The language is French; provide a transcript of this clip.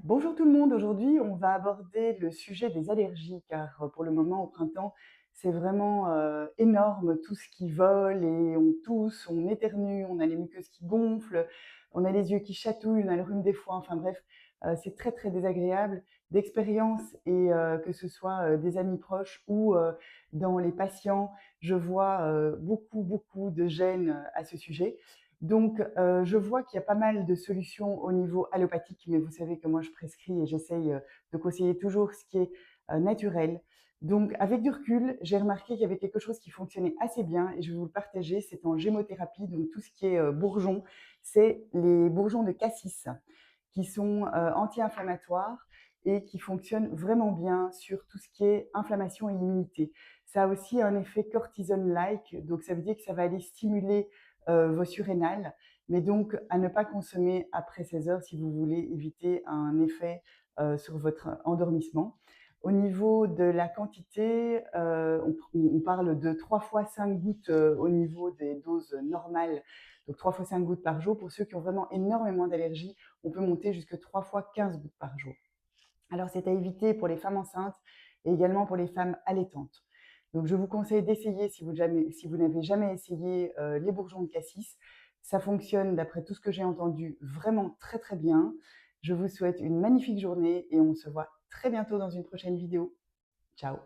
Bonjour tout le monde, aujourd'hui on va aborder le sujet des allergies car pour le moment au printemps c'est vraiment énorme tout ce qui vole et on tousse, on éternue, on a les muqueuses qui gonflent, on a les yeux qui chatouillent, on a le rhume des foins, enfin bref, c'est très très désagréable d'expérience et que ce soit des amis proches ou dans les patients, je vois beaucoup de gêne à ce sujet. Donc, je vois qu'il y a pas mal de solutions au niveau allopathique, mais vous savez que moi je prescris et j'essaye, de conseiller toujours ce qui est, naturel. Donc avec du recul, j'ai remarqué qu'il y avait quelque chose qui fonctionnait assez bien et je vais vous le partager, c'est en gémothérapie, donc tout ce qui est, bourgeons, c'est les bourgeons de cassis qui sont, anti-inflammatoires et qui fonctionnent vraiment bien sur tout ce qui est inflammation et immunité. Ça a aussi un effet cortisone-like, donc ça veut dire que ça va aller stimuler vos surrénales, mais donc à ne pas consommer après 16 heures si vous voulez éviter un effet sur votre endormissement. Au niveau de la quantité, on parle de 3 fois 5 gouttes au niveau des doses normales, donc 3 fois 5 gouttes par jour. Pour ceux qui ont vraiment énormément d'allergies, on peut monter jusqu'à 3 fois 15 gouttes par jour. Alors c'est à éviter pour les femmes enceintes et également pour les femmes allaitantes. Donc je vous conseille d'essayer si vous n'avez jamais essayé les bourgeons de cassis. Ça fonctionne d'après tout ce que j'ai entendu vraiment très très bien. Je vous souhaite une magnifique journée et on se voit très bientôt dans une prochaine vidéo. Ciao.